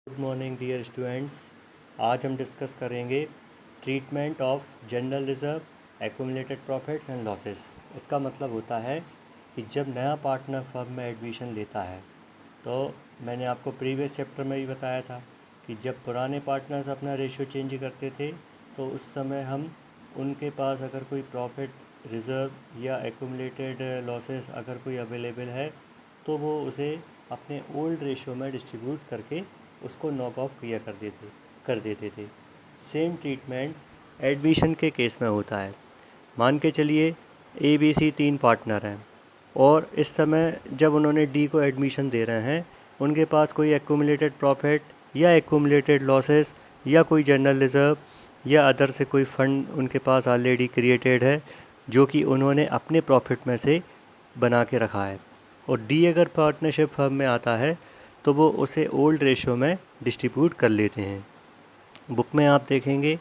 Good morning dear students. आज हम discuss करेंगे treatment of general reserve accumulated profits and losses. इसका मतलब होता है कि जब नया पार्टनर फर्म में एडमिशन लेता है तो मैंने आपको प्रीवियस चैप्टर में भी बताया था कि जब पुराने पार्टनर्स अपना रेशियो चेंज करते थे तो उस समय हम उनके पास अगर कोई प्रॉफिट रिज़र्व या एक्यूमुलेटेड लॉसेस अगर कोई अवेलेबल है तो वो उसे अपने ओल्ड रेशियो में डिस्ट्रीब्यूट करके उसको नॉक ऑफ किया कर देते थे। सेम ट्रीटमेंट एडमिशन के केस में होता है। मान के चलिए ABC 3 पार्टनर हैं और इस समय जब उन्होंने D को एडमिशन दे रहे हैं उनके पास कोई एक्यूमुलेटेड प्रॉफिट या एक्यूमुलेटेड लॉसेस या कोई जनरल रिज़र्व या अदर से कोई फ़ंड उनके पास ऑलरेडी क्रिएटेड है जो कि उन्होंने अपने प्रॉफिट में से बना के रखा है। और D अगर पार्टनरशिप फर्म में आता है तो वो उसे ओल्ड रेशियो में डिस्ट्रीब्यूट कर लेते हैं। बुक में आप देखेंगे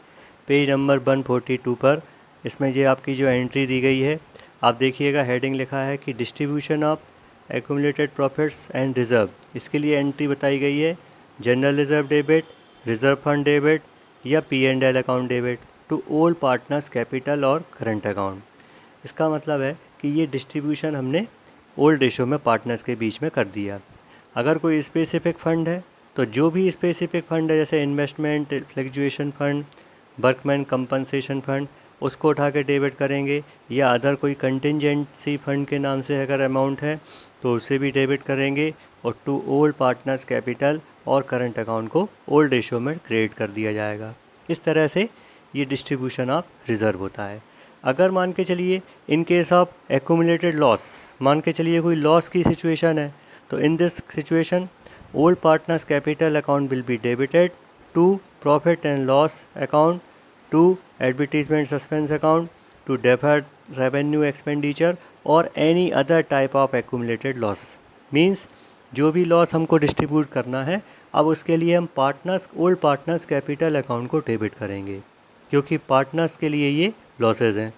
पेज नंबर 142 पर, इसमें ये आपकी जो एंट्री दी गई है आप देखिएगा, हेडिंग लिखा है कि distribution of accumulated profits and reserve. इसके लिए एंट्री बताई गई है general reserve debit, reserve fund debit या P&L account debit to old partners capital और करंट अकाउंट। इसका मतलब है कि ये डिस्ट्रीब्यूशन हमने ओल्ड रेशियो में पार्टनर्स के बीच में कर दिया। अगर कोई स्पेसिफिक फ़ंड है तो जो भी स्पेसिफिक फ़ंड है जैसे investment fluctuation fund, workman compensation fund, उसको उठा के डेबिट करेंगे, या अदर कोई कंटिजेंसी फ़ंड के नाम से अगर अमाउंट है तो उसे भी डेबिट करेंगे और टू ओल्ड पार्टनर्स कैपिटल और करंट अकाउंट को ओल्ड रेशियो में क्रिएट कर दिया जाएगा। इस तरह से ये डिस्ट्रीब्यूशन ऑफ रिज़र्व होता है। अगर मान के चलिए in case of accumulated loss, मान के चलिए कोई लॉस की सिचुएशन है तो in this situation old partners capital account will be debited to profit and loss account, to advertisement suspense account, to deferred revenue expenditure or any other type of accumulated loss। Means जो भी loss हमको distribute करना है अब उसके लिए हम old partners capital account को डेबिट करेंगे क्योंकि पार्टनर्स के लिए ये लॉसेज हैं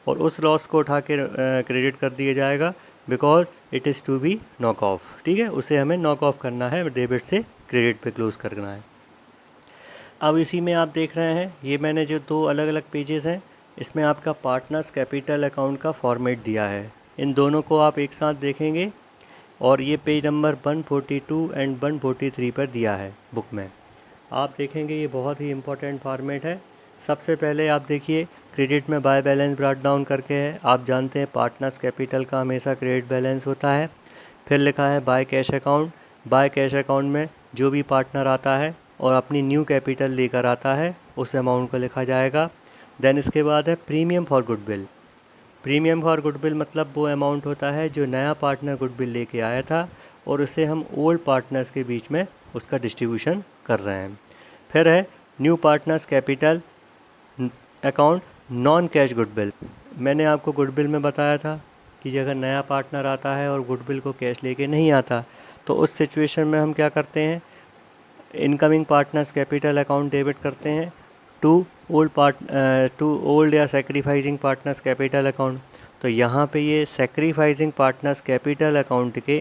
और उस लॉस को उठा के क्रेडिट कर दिया जाएगा because it is to be knock off. ठीक है, उसे हमें नॉक ऑफ करना है, डेबिट से क्रेडिट पे क्लोज करना है। अब इसी में आप देख रहे हैं ये मैंने जो दो अलग अलग पेजेस हैं इसमें आपका पार्टनर्स कैपिटल अकाउंट का फॉर्मेट दिया है। इन दोनों को आप एक साथ देखेंगे और ये पेज नंबर 142 एंड 143 पर दिया है बुक में। आप देखेंगे ये बहुत ही इम्पोर्टेंट फॉर्मेट है। सबसे पहले आप देखिए क्रेडिट में बाय बैलेंस ब्रॉट डाउन करके है। आप जानते हैं पार्टनर्स कैपिटल का हमेशा क्रेडिट बैलेंस होता है। फिर लिखा है by cash account. By cash account में जो भी पार्टनर आता है और अपनी न्यू कैपिटल लेकर आता है उस अमाउंट को लिखा जाएगा। देन इसके बाद है premium for goodwill. Premium for goodwill मतलब वो अमाउंट होता है जो नया पार्टनर गुडविल लेके आया था और उसे हम ओल्ड पार्टनर्स के बीच में उसका डिस्ट्रीब्यूशन कर रहे हैं। फिर है new partners capital account non cash goodwill. मैंने आपको गुडविल में बताया था कि अगर नया पार्टनर आता है और गुडविल को कैश लेके नहीं आता तो उस सिचुएशन में हम क्या करते हैं, incoming partners capital account debit करते हैं टू ओल्ड या सेक्रीफाइसिंग पार्टनर्स कैपिटल अकाउंट। तो यहाँ पे ये सेक्रीफाइसिंग पार्टनर्स कैपिटल अकाउंट के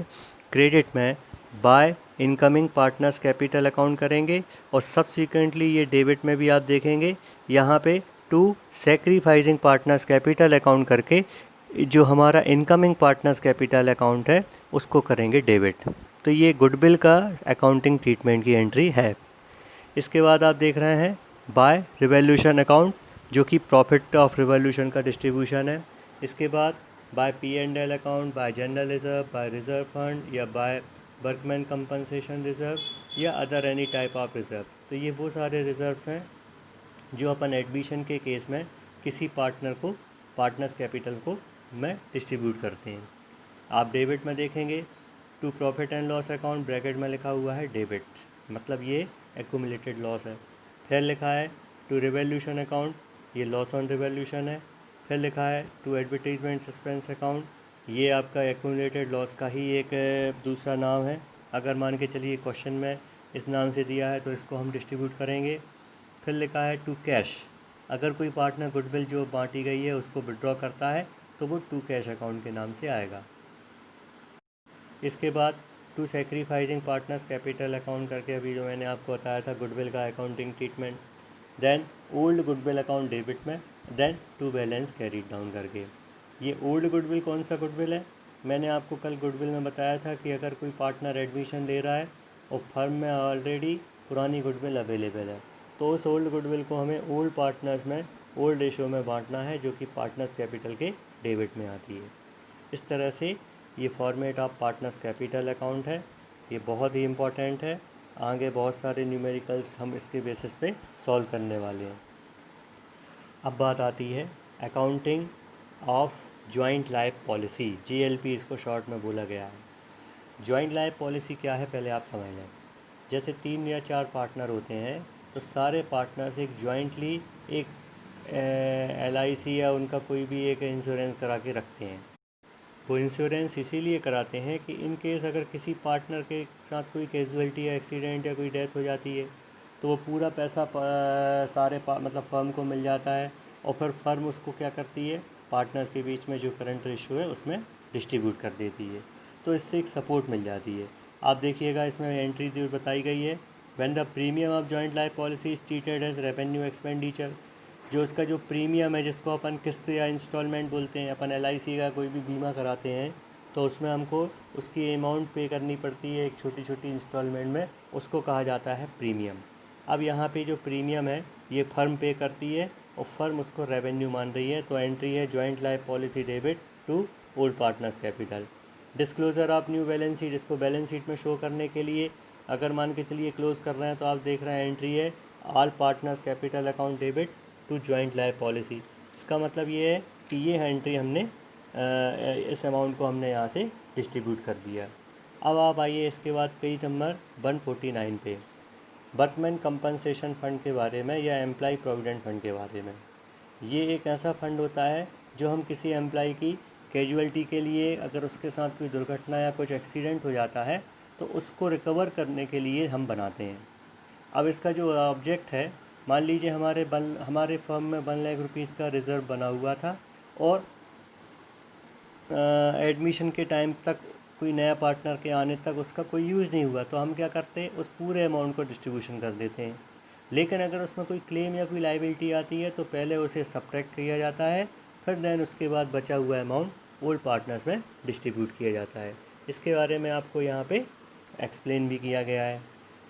क्रेडिट में by incoming partners capital account करेंगे और सब्सिक्वेंटली ये डेबिट में भी आप देखेंगे यहाँ पे to sacrificing partners capital account करके जो हमारा इनकमिंग पार्टनर्स कैपिटल अकाउंट है उसको करेंगे डेबिट। तो ये गुडविल का अकाउंटिंग ट्रीटमेंट की एंट्री है। इसके बाद आप देख रहे हैं बाय रिवॉल्यूशन अकाउंट जो कि प्रॉफिट ऑफ रिवॉल्यूशन का डिस्ट्रीब्यूशन है। इसके बाद by P&L account, by general reserve, by reserve fund या बाय वर्कमैन कंपनसेशन रिज़र्व या other any type of reserve. तो ये वो सारे रिज़र्व्स हैं जो अपन एडमिशन के केस में किसी पार्टनर को पार्टनर्स कैपिटल को में डिस्ट्रीब्यूट करते हैं। आप डेबिट में देखेंगे to profit and loss account, bracket में लिखा हुआ है डेबिट, मतलब ये एक्यूमुलेटेड लॉस है। फिर लिखा है टू रिवॉल्यूशन अकाउंट, ये लॉस ऑन रिवॉल्यूशन है। फिर लिखा है टू एडवर्टीजमेंट सस्पेंस अकाउंट, ये आपका एक्यूमुलेटेड लॉस का ही एक दूसरा नाम है। अगर मान के चलिए क्वेश्चन में इस नाम से दिया है तो इसको हम डिस्ट्रीब्यूट करेंगे। फिर लिखा है टू कैश, अगर कोई पार्टनर गुडविल जो बांटी गई है उसको विड्रॉ करता है तो वो टू कैश अकाउंट के नाम से आएगा। इसके बाद to sacrificing partners capital account करके अभी जो मैंने आपको बताया था गुडविल का accounting treatment, then old goodwill account debit में, then to balance carried down करके। ये ओल्ड गुडविल कौन सा गुडविल है? मैंने आपको कल गुडविल में बताया था कि अगर कोई पार्टनर एडमिशन ले रहा है और फर्म में ऑलरेडी पुरानी गुडविल अवेलेबल है तो उस ओल्ड गुडविल को हमें ओल्ड पार्टनर्स में ओल्ड रेशो में बांटना है, जो कि पार्टनर्स कैपिटल के डेबिट में आती है। इस तरह से ये format of partners capital account है। ये बहुत ही इम्पॉर्टेंट है। आगे बहुत सारे न्यूमेरिकल्स हम इसके बेसिस पे सॉल्व करने वाले हैं। अब बात आती है accounting of joint life policy, GLP इसको शॉर्ट में बोला गया है। जॉइंट लाइफ पॉलिसी क्या है पहले आप समझ लें। जैसे 3 या 4 पार्टनर होते हैं तो सारे पार्टनर्स एक जॉइंटली एक एलआईसी या उनका कोई भी एक इंश्योरेंस करा के रखते हैं। वो इंश्योरेंस इसीलिए कराते हैं कि इन केस अगर किसी पार्टनर के साथ कोई कैजुअलिटी या एक्सीडेंट या कोई डेथ हो जाती है तो वो पूरा पैसा मतलब फर्म को मिल जाता है और फिर फर्म उसको क्या करती है, पार्टनर्स के बीच में जो करंट रेशियो है उसमें डिस्ट्रीब्यूट कर देती है। तो इससे एक सपोर्ट मिल जाती है। आप देखिएगा इसमें एंट्री जो बताई गई है, when the premium of joint life policy is treated as revenue expenditure, जो इसका जो प्रीमियम है जिसको अपन किस्त या इंस्टॉलमेंट बोलते हैं, अपन एलआईसी का कोई भी बीमा कराते हैं तो उसमें हमको उसकी अमाउंट पे करनी पड़ती है एक छोटी छोटी इंस्टॉलमेंट में, उसको कहा जाता है प्रीमियम। अब यहाँ पे जो प्रीमियम है ये फर्म पे करती है और फर्म उसको रेवेन्यू मान रही है। तो एंट्री है joint life policy debit to old partners capital. Disclosure of new balance sheet, इसको बैलेंस शीट में शो करने के लिए अगर मान के चलिए क्लोज कर रहे हैं तो आप देख रहे हैं एंट्री है all partners capital account debit to joint life policy. इसका मतलब ये है कि ये एंट्री हमने इस अमाउंट को हमने यहाँ से डिस्ट्रीब्यूट कर दिया। अब आप आइए इसके बाद पेज नंबर 149 पे वर्कमैन कंपनसेशन फ़ंड के बारे में या एम्प्लॉय प्रोविडेंट फंड के बारे में। ये एक ऐसा फ़ंड होता है जो हम किसी एम्प्लॉय की कैजुअलिटी के लिए, अगर उसके साथ कोई दुर्घटना या कुछ एक्सीडेंट हो जाता है तो उसको रिकवर करने के लिए हम बनाते हैं। अब इसका जो ऑब्जेक्ट है, मान लीजिए हमारे फर्म में 1 लाख रुपीज़ का रिज़र्व बना हुआ था और एडमिशन के टाइम तक कोई नया पार्टनर के आने तक उसका कोई यूज़ नहीं हुआ, तो हम क्या करते हैं उस पूरे अमाउंट को डिस्ट्रीब्यूशन कर देते हैं। लेकिन अगर उसमें कोई क्लेम या कोई लायबिलिटी आती है तो पहले उसे सब्ट्रैक्ट किया जाता है, फिर देन उसके बाद बचा हुआ अमाउंट ओल्ड पार्टनर्स में डिस्ट्रीब्यूट किया जाता है। इसके बारे में आपको यहाँ पे एक्सप्लेन भी किया गया है।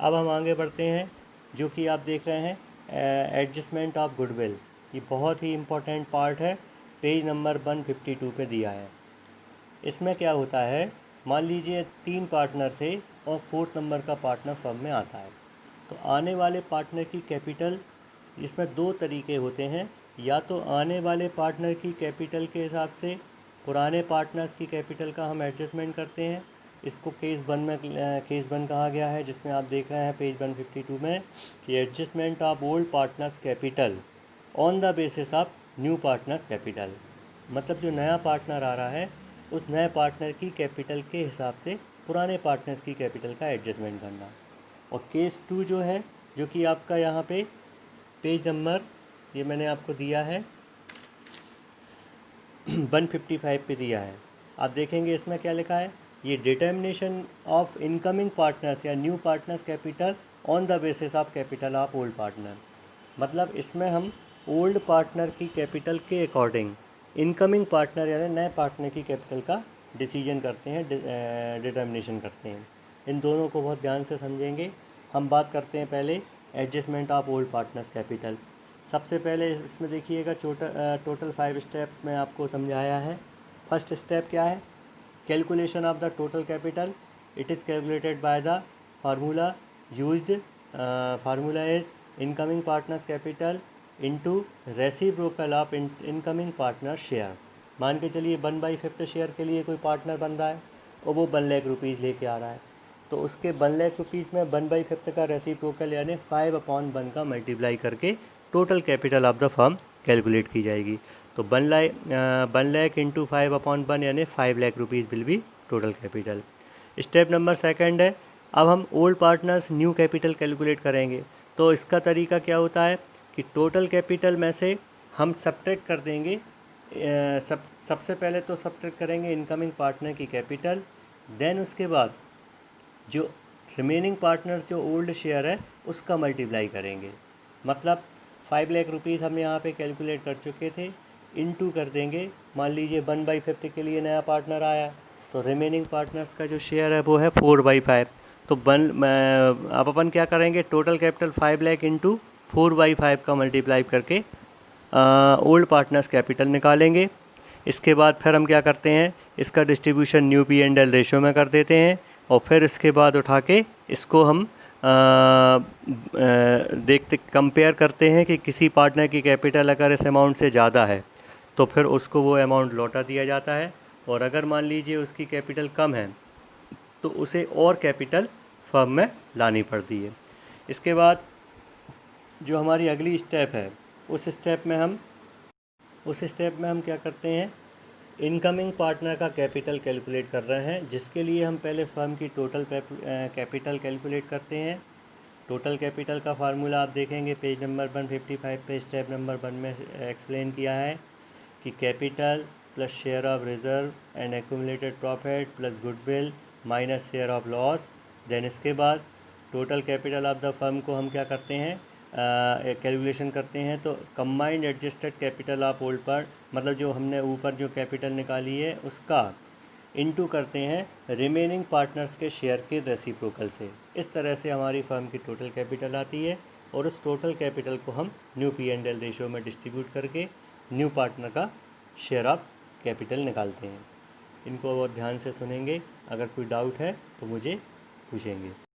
अब हम आगे बढ़ते हैं, जो कि आप देख रहे हैं एडजस्टमेंट ऑफ गुडविल। ये बहुत ही इम्पोर्टेंट पार्ट है, पेज नंबर 152 पे दिया है। इसमें क्या होता है, मान लीजिए 3 पार्टनर थे और 4th नंबर का पार्टनर फर्म में आता है, तो आने वाले पार्टनर की कैपिटल, इसमें 2 तरीके होते हैं। या तो आने वाले पार्टनर की कैपिटल के हिसाब से पुराने पार्टनर्स की कैपिटल का हम एडजस्टमेंट करते हैं। इसको केस 1 कहा गया है, जिसमें आप देख रहे हैं पेज 152 में कि adjustment of old partners capital on the basis of new partners capital. मतलब जो नया पार्टनर आ रहा है उस नए पार्टनर की कैपिटल के हिसाब से पुराने पार्टनर्स की कैपिटल का एडजस्टमेंट करना। और केस 2 जो है, जो कि आपका यहाँ पे पेज नंबर ये मैंने आपको दिया है 155 पे दिया है। आप देखेंगे इसमें क्या लिखा है, ये डिटर्मिनेशन ऑफ इनकमिंग पार्टनर्स या new partners capital on the basis of capital of old partner. मतलब इसमें हम ओल्ड पार्टनर की कैपिटल के अकॉर्डिंग इनकमिंग पार्टनर यानी नए पार्टनर की कैपिटल का डिसीजन करते हैं, डिटर्मिनेशन करते हैं। इन दोनों को बहुत ध्यान से समझेंगे। हम बात करते हैं पहले adjustment of old partners capital. सबसे पहले इसमें देखिएगा टोटल 5 स्टेप्स में आपको समझाया है। फर्स्ट स्टेप क्या है, calculation of the total capital. It is calculated by the formula used. Formula is incoming partners capital into reciprocal of incoming partner share. मान के चलिए 1/5 शेयर के लिए कोई पार्टनर बन रहा है और वो 1 लाख रुपीज़ लेके आ रहा है, तो उसके 1 लाख रुपीज़ में 1/5 का रेसिप्रोकल यानी 5/1 का मल्टीप्लाई करके total capital of the firm calculate की जाएगी। तो 1 लाख इंटू 5/1 यानी 5 lakh rupees will be total capital. Step number 2 है, अब हम old partners new capital calculate करेंगे। तो इसका तरीका क्या होता है कि टोटल कैपिटल में से हम सब्ट्रैक्ट कर देंगे, सबसे पहले तो सब्ट्रैक्ट करेंगे इनकमिंग पार्टनर की कैपिटल, देन उसके बाद जो रिमेनिंग पार्टनर जो ओल्ड शेयर है उसका मल्टीप्लाई करेंगे। मतलब 5 लाख रुपीज़ हम यहाँ पे कैलकुलेट कर चुके थे, इनटू कर देंगे। मान लीजिए 1/5 के लिए नया पार्टनर आया, तो रिमेनिंग पार्टनर्स का जो शेयर है वो है 4/5। तो अब अपन क्या करेंगे, टोटल कैपिटल 5 लाख इंटू 4/5 का मल्टीप्लाई करके ओल्ड पार्टनर्स कैपिटल निकालेंगे। इसके बाद फिर हम क्या करते हैं, इसका डिस्ट्रीब्यूशन न्यू P&L रेशो में कर देते हैं, और फिर इसके बाद उठा के इसको हम देखते कंपेयर करते हैं कि किसी पार्टनर की कैपिटल अगर इस अमाउंट से ज़्यादा है तो फिर उसको वो अमाउंट लौटा दिया जाता है, और अगर मान लीजिए उसकी कैपिटल कम है तो उसे और कैपिटल फर्म में लानी पड़ती है। इसके बाद जो हमारी अगली स्टेप है, उस स्टेप में हम क्या करते हैं, इनकमिंग पार्टनर का कैपिटल कैलकुलेट कर रहे हैं, जिसके लिए हम पहले फर्म की टोटल कैपिटल कैलकुलेट करते हैं। टोटल कैपिटल का फार्मूला आप देखेंगे पेज नंबर 155 पे स्टेप नंबर 1 में एक्सप्लेन किया है कि capital plus share of reserve and accumulated profit plus goodwill minus share of loss. Then इसके बाद total capital of the firm को हम क्या करते हैं, कैलकुलेशन करते हैं। तो combined adjusted capital of old part, मतलब जो हमने ऊपर जो कैपिटल निकाली है उसका इनटू करते हैं रिमेनिंग पार्टनर्स के शेयर के रेसिप्रोकल से। इस तरह से हमारी फर्म की टोटल कैपिटल आती है, और उस टोटल कैपिटल को हम न्यू P&L रेशो में डिस्ट्रीब्यूट करके न्यू पार्टनर का शेयर ऑफ कैपिटल निकालते हैं। इनको बहुत ध्यान से सुनेंगे, अगर कोई डाउट है तो मुझे पूछेंगे।